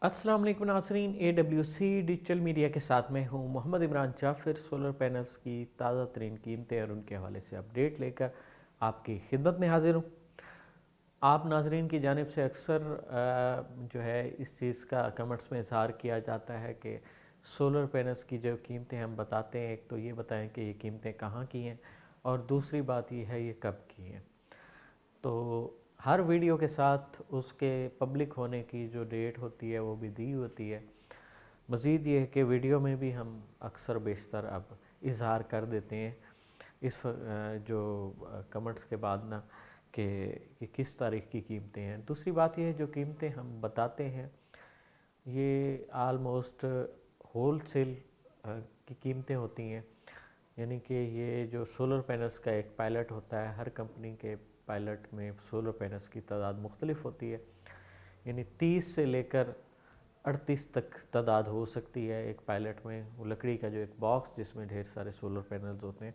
अस्सलाम वालेकुम नाज़रीन, AWC डिजिटल मीडिया के साथ में हूँ मोहम्मद इमरान जाफ़िर। सोलर पैनल्स की ताज़ा तरीन कीमतें और उनके हवाले से अपडेट लेकर आपकी खिदमत में हाजिर हूँ। आप नाज़रीन की जानिब से अक्सर जो है इस चीज़ का कमेंट्स में इज़हार किया जाता है कि सोलर पैनल्स की जो कीमतें हम बताते हैं, एक तो ये बताएं कि ये कीमतें कहाँ की हैं और दूसरी बात ये है ये कब की हैं। तो हर वीडियो के साथ उसके पब्लिक होने की जो डेट होती है वो भी दी होती है। मज़ीद ये है कि वीडियो में भी हम अक्सर बेशतर अब इज़हार कर देते हैं इस जो कमेंट्स के बाद ना कि किस तारीख की कीमतें हैं। दूसरी बात यह है जो कीमतें हम बताते हैं ये आलमोस्ट होल सेल की कीमतें होती हैं, यानी कि ये जो सोलर पैनल्स का एक पायलट होता है, हर कंपनी के पायलट में सोलर पैनल्स की तादाद मुख्तलिफ होती है, यानी 30 से लेकर 38 तक तादाद हो सकती है एक पायलट में। वो लकड़ी का जो एक बॉक्स जिसमें ढेर सारे सोलर पैनल्स होते हैं,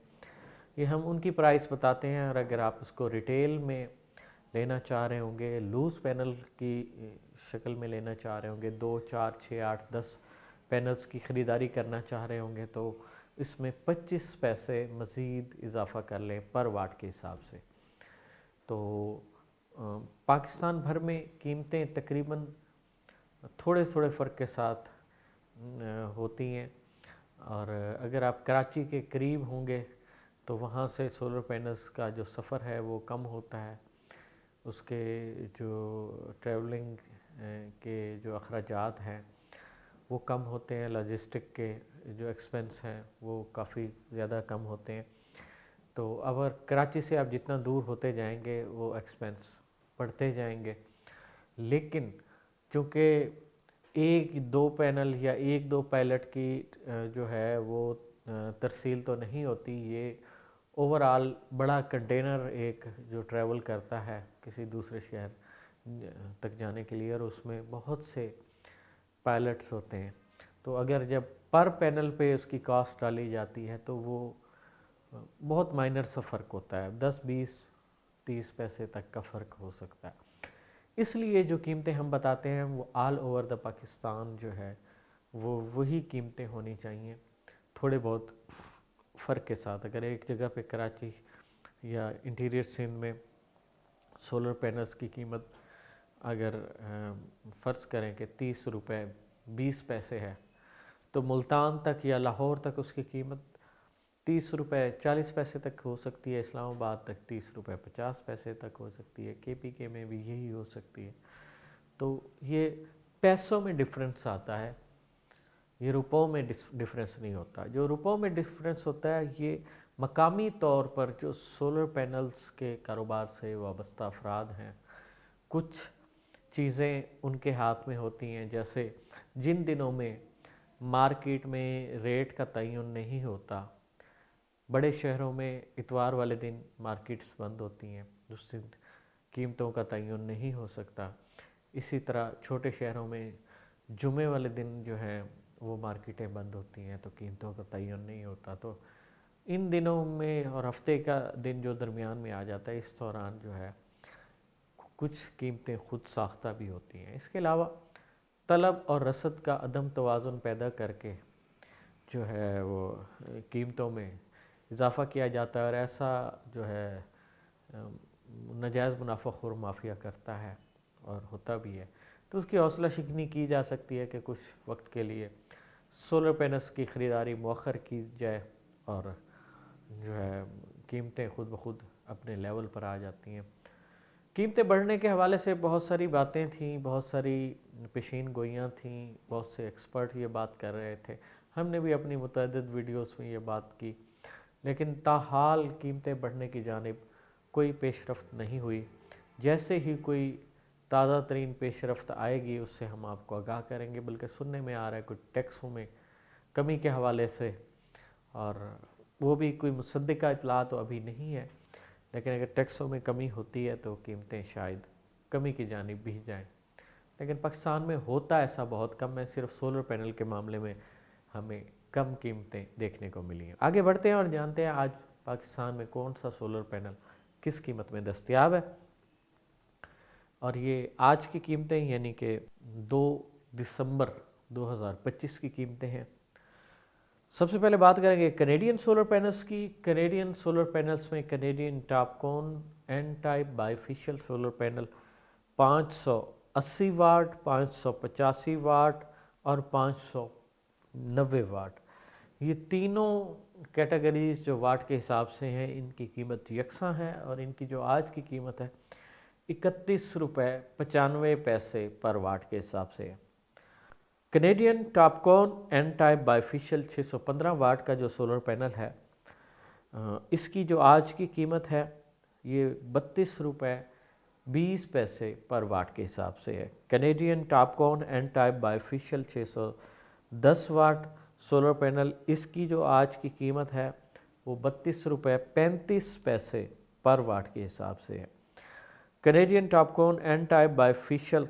ये हम उनकी प्राइस बताते हैं। और अगर आप उसको रिटेल में लेना चाह रहे होंगे, लूज़ पैनल की शक्ल में लेना चाह रहे होंगे, 2, 4, 6, 8, 10 पैनल्स की ख़रीदारी करना चाह रहे होंगे, तो इसमें 25 पैसे मज़ीद इजाफ़ा कर लें पर वाट के हिसाब से। तो पाकिस्तान भर में कीमतें तकरीबन थोड़े थोड़े फ़र्क के साथ होती हैं। और अगर आप कराची के करीब होंगे तो वहाँ से सोलर पैनल्स का जो सफ़र है वो कम होता है, उसके जो ट्रैवलिंग के जो अखराजात हैं वो कम होते हैं, लॉजिस्टिक के जो एक्सपेंस हैं वो काफ़ी ज़्यादा कम होते हैं। तो अगर कराची से आप जितना दूर होते जाएंगे वो एक्सपेंस बढ़ते जाएंगे। लेकिन चूँकि एक दो पैनल या एक दो पायलट की जो है वो तरसील तो नहीं होती, ये ओवरऑल बड़ा कंटेनर एक जो ट्रैवल करता है किसी दूसरे शहर तक जाने के लिए, और उसमें बहुत से पायलट्स होते हैं। तो अगर जब पर पैनल पे उसकी कॉस्ट डाली जाती है तो वो बहुत माइनर सा फ़र्क होता है, 10, 20, 30 पैसे तक का फ़र्क हो सकता है। इसलिए जो कीमतें हम बताते हैं वो ऑल ओवर द पाकिस्तान जो है वो वही कीमतें होनी चाहिए, थोड़े बहुत फ़र्क के साथ। अगर एक जगह पे कराची या इंटीरियर सिंध में सोलर पैनल्स की कीमत अगर फ़र्ज़ करें कि 30 रुपये 20 पैसे है, तो मुल्तान तक या लाहौर तक उसकी कीमत 30 रुपये 40 पैसे तक हो सकती है, इस्लामाबाद तक 30 रुपये 50 पैसे तक हो सकती है, KPK में भी यही हो सकती है। तो ये पैसों में डिफरेंस आता है, ये रुपयों में डिफरेंस नहीं होता। जो रुपयों में डिफरेंस होता है ये मकामी तौर पर जो सोलर पैनल्स के कारोबार से वाबस्ता अफराद हैं, कुछ चीज़ें उनके हाथ में होती हैं। जैसे जिन दिनों में मार्केट में रेट का तयन नहीं होता, बड़े शहरों में इतवार वाले दिन मार्केट्स बंद होती हैं, उस दिन कीमतों का तयन नहीं हो सकता। इसी तरह छोटे शहरों में जुमे वाले दिन जो है वो मार्केटें बंद होती हैं, तो कीमतों का तयन नहीं होता। तो इन दिनों में और हफ्ते का दिन जो दरमियान में आ जाता है, इस दौरान जो है कुछ कीमतें खुद साख्ता भी होती हैं। इसके अलावा तलब और रसद का अदम तवाज़ुन पैदा करके जो है वो कीमतों में इजाफ़ा किया जाता है, और ऐसा जो है नाजायज़ मुनाफाखोर माफिया करता है और होता भी है। तो उसकी हौसला शिकनी की जा सकती है कि कुछ वक्त के लिए सोलर पैनल्स की ख़रीदारी मौखर की जाए और जो है कीमतें खुद ब खुद अपने लेवल पर आ जाती हैं। कीमतें बढ़ने के हवाले से बहुत सारी बातें थीं, बहुत सारी पेशीन गोइयाँ थीं, बहुत से एक्सपर्ट ये बात कर रहे थे, हमने भी अपनी मुतअद्दिद वीडियोस में ये बात की, लेकिन ताहाल कीमतें बढ़ने की जानिब कोई पेशरफ्त नहीं हुई। जैसे ही कोई ताज़ा तरीन पेशरफ्त आएगी उससे हम आपको आगाह करेंगे। बल्कि सुनने में आ रहा है कुछ टैक्सों में कमी के हवाले से, और वो भी कोई मुसद्दिक़ा इतला तो अभी नहीं है, लेकिन अगर टैक्सों में कमी होती है तो कीमतें शायद कमी की जानिब भी जाएँ। लेकिन पाकिस्तान में होता ऐसा बहुत कम है, सिर्फ सोलर पैनल के मामले में हमें कम कीमतें देखने को मिली हैं। आगे बढ़ते हैं और जानते हैं आज पाकिस्तान में कौन सा सोलर पैनल किस कीमत में दस्तयाब है। और ये आज की कीमतें यानी कि 2 दिसंबर 2025 की कीमतें हैं। सबसे पहले बात करेंगे कैनेडियन सोलर पैनल्स की। कैनेडियन सोलर पैनल्स में Canadian TOPCon N type bifacial solar panel 580 watt, 585 watt और 590 वाट, ये तीनों कैटेगरीज जो वाट के हिसाब से हैं, इनकी कीमत यकसा है और इनकी जो आज की कीमत है 31 रुपये 95 पैसे पर वाट के हिसाब से है। Canadian TOPCon N type bifacial 615 watt का जो सोलर पैनल है, इसकी जो आज की कीमत है ये 32 रुपये 20 पैसे पर वाट के हिसाब से है। Canadian TOPCon N type bifacial 610 watt solar panel, इसकी जो आज की कीमत है वो 32 रुपये 35 पैसे पर वाट के हिसाब से है। Canadian TOPCon N type bifacial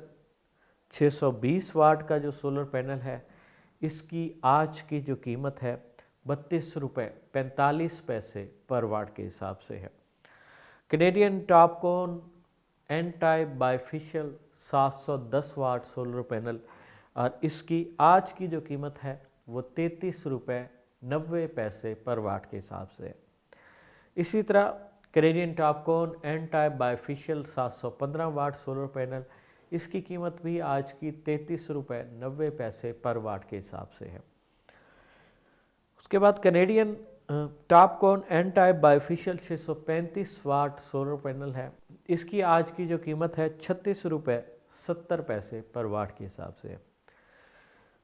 620 watt का जो सोलर पैनल है, इसकी आज की जो कीमत है 32 रुपये 45 पैसे पर वाट के हिसाब से है। Canadian TOPCon N type bifacial 710 watt solar panel और इसकी आज की जो कीमत है वो 33 रुपये 90 पैसे पर वाट के हिसाब से है। इसी तरह Canadian TOPCon N type bifacial 715 watt solar panel, इसकी कीमत भी आज की 33 रुपये 90 पैसे पर वाट के हिसाब से है। उसके बाद Canadian TOPCon N type bifacial 635 watt solar panel है, इसकी आज की जो कीमत है 36 रुपये 70 पैसे पर वाट के हिसाब से है।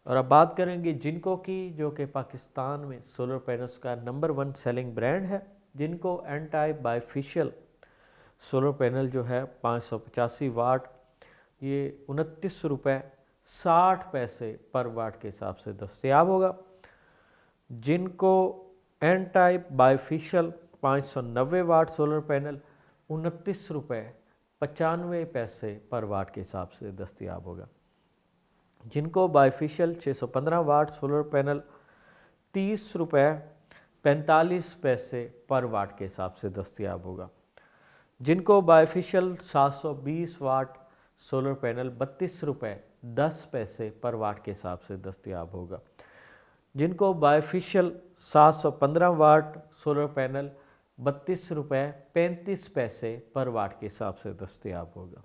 और अब बात करेंगे जिनको की, जो कि पाकिस्तान में सोलर पैनल्स का नंबर 1 सेलिंग ब्रांड है। जिनको N type bifacial solar panel जो है 585 वाट, ये 29 रुपये 60 पैसे पर वाट के हिसाब से दस्तयाब होगा। जिनको N type bifacial 590 watt solar panel 29 रुपये 95 पैसे पर वाट के हिसाब से दस्तयाब होगा। जिनको बाइफेशियल 615 वाट सोलर पैनल 30 रुपये 45 पैसे पर वाट के हिसाब से दस्तयाब होगा। जिनको बाइफेशियल 720 वाट सोलर पैनल 32 रुपये 10 पैसे पर वाट के हिसाब से दस्तयाब होगा। जिनको बाइफेशियल 715 वाट सोलर पैनल 32 रुपये 35 पैसे पर वाट के हिसाब से दस्तयाब होगा।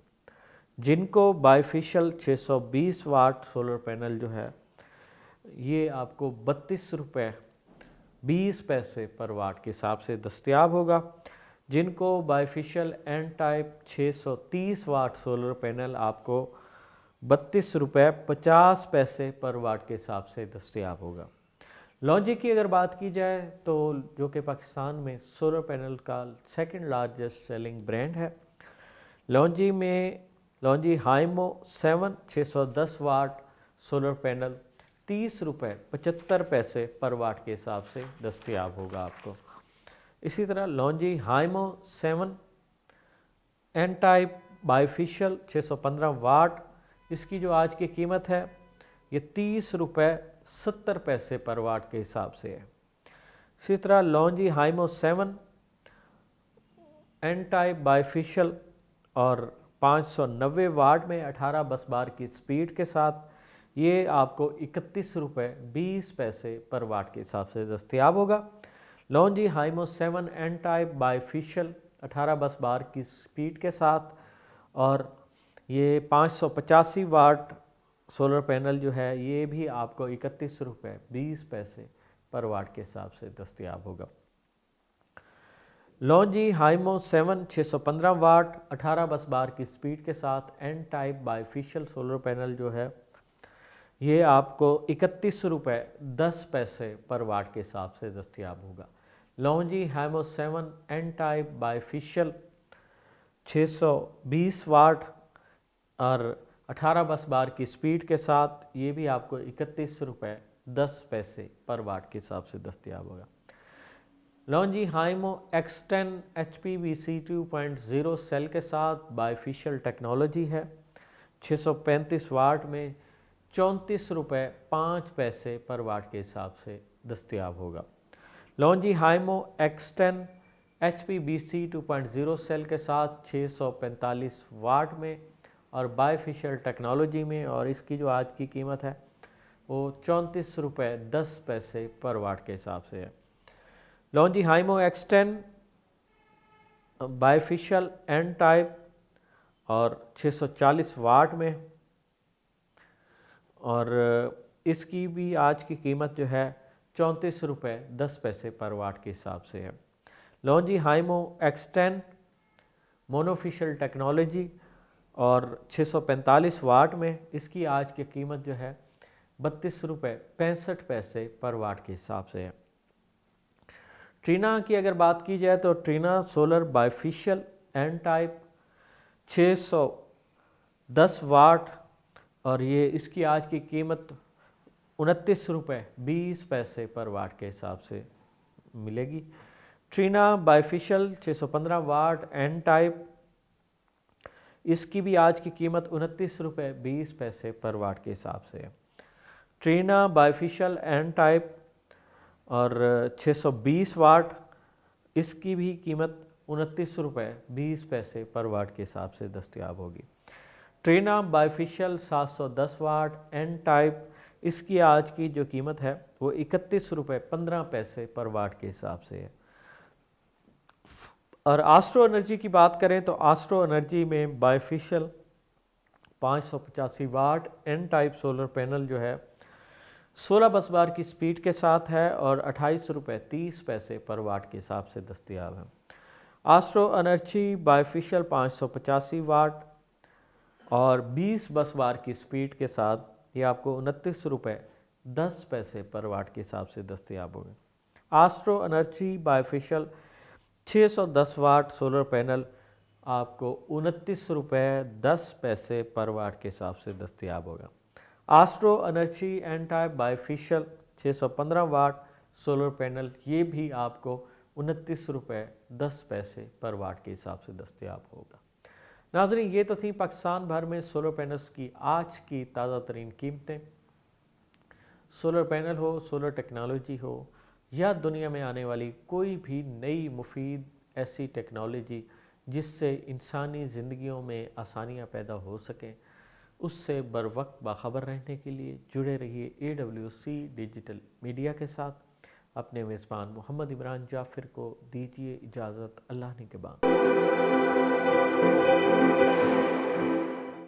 जिनको बाइफेशियल 620 वाट सोलर पैनल जो है, ये आपको 32 रुपये 20 पैसे पर वाट के हिसाब से दस्तयाब होगा। जिनको bifacial N type 630 watt solar panel आपको 32 रुपये 50 पैसे पर वाट के हिसाब से दस्तयाब होगा। लॉन्जी की अगर बात की जाए तो जो कि पाकिस्तान में सोलर पैनल का सेकंड लार्जेस्ट सेलिंग ब्रांड है। लॉन्जी में लॉन्जी हाइमो 7 610 वाट सोलर पैनल 30 रुपये 75 पैसे पर वाट के हिसाब से दस्तयाब होगा आपको। इसी तरह लॉन्जी हाइमो 7 एन टाइप बाइफेशियल 615 वाट, इसकी जो आज की कीमत है ये 30 रुपये 70 पैसे पर वाट के हिसाब से है। इसी तरह लॉन्जी हाइमो 7 एन टाइप बाइफेशियल और 590 वाट में 18 बस बार की स्पीड के साथ ये आपको 31 रुपये 20 पैसे पर वाट के हिसाब से दस्तयाब होगा। लॉन्जी हाइमो 7 एन टाइप बाइफेशियल 18 बस बार की स्पीड के साथ और ये 585 वाट सोलर पैनल जो है, ये भी आपको 31 रुपये 20 पैसे पर वाट के हिसाब से दस्तयाब होगा। लॉन्जी हाइमो 7 615 वाट 18 बस बार की स्पीड के साथ N type bifacial solar panel जो है, ये आपको 31 रुपये 10 पैसे पर वाट के हिसाब से दस्तयाब होगा। लॉन्जी हाइमो 7 एन टाइप बाइफेशियल 620 वाट और 18 बस बार की स्पीड के साथ ये भी आपको 31 रुपये 10 पैसे पर वाट के हिसाब से दस्तयाब होगा। लॉन्जी हाइमो X10 HPVC 2.0 सेल के साथ बाइफेशियल टेक्नोलॉजी है, 635 वाट में 34 रुपये 5 पैसे पर वाट के हिसाब से दस्तयाब होगा। लॉन्जी हाइमो X10 HPVC 2.0 सेल के साथ 645 वाट में और बायफेशियल टेक्नोलॉजी में, और इसकी जो आज की कीमत है वो 34 रुपये 10 पैसे पर वाट के हिसाब से है। लॉन्जीहाइमो X10 बायफेशियल एन टाइप और 640 वाट में, और इसकी भी आज की कीमत जो है 34 रुपये 10 पैसे पर वाट के हिसाब से है। लॉन्जीहाइमो X10 मोनोफिशियल टेक्नोलॉजी और 645 वाट में, इसकी आज की कीमत जो है 32 रुपये 65 पैसे पर वाट के हिसाब से है। ट्रीना की अगर बात की जाए तो Trina solar bifacial N type 610 watt, और ये इसकी आज की कीमत 29 रुपये 20 पैसे पर वाट के हिसाब से मिलेगी। Trina bifacial 615 what an type, इसकी भी आज की कीमत 29 रुपये 20 पैसे पर वाट के हिसाब से है। ट्रीना बायफेशियल एन टाइप और 620 वाट, इसकी भी कीमत 29 रुपये 20 पैसे पर वाट के हिसाब से दस्तयाब होगी। Trina bifacial 710 what an type, इसकी आज की जो कीमत है वो 31 रुपये 15 पैसे पर वाट के हिसाब से है। और आस्ट्रो एनर्जी की बात करें तो आस्ट्रो एनर्जी में bifacial 585 what an type solar panel जो है 16 बस बार की स्पीड के साथ है और 28 रुपये 30 पैसे पर वाट के हिसाब से दस्तयाब है। आस्ट्रो एनर्जी बायफेशियल 585 वाट और 20 बस बार की स्पीड के साथ ये आपको 29 रुपये 10 पैसे पर वाट के हिसाब से दस्तयाब होगी। Astronergy bifacial 610 watt solar panel आपको 29 रुपये 10 पैसे पर वाट के हिसाब से दस्तयाब होगा। Astronergy N type bifacial 615 watt solar panel, ये भी आपको 29 रुपये 10 पैसे पर वाट के हिसाब से दस्तयाब होगा। नाज़रीन, ये तो थी पाकिस्तान भर में सोलर पैनल्स की आज की ताज़ा तरीन कीमतें। सोलर पैनल हो, सोलर टेक्नोलॉजी हो, या दुनिया में आने वाली कोई भी नई मुफीद ऐसी टेक्नोलॉजी जिससे इंसानी ज़िंदगियों में आसानियाँ पैदा हो सकें, उससे बर वक्त बाखबर रहने के लिए जुड़े रहिए AWC डिजिटल मीडिया के साथ। अपने मेज़बान मोहम्मद इमरान जाफ़िर को दीजिए इजाज़त, अल्लाह ने के बाद।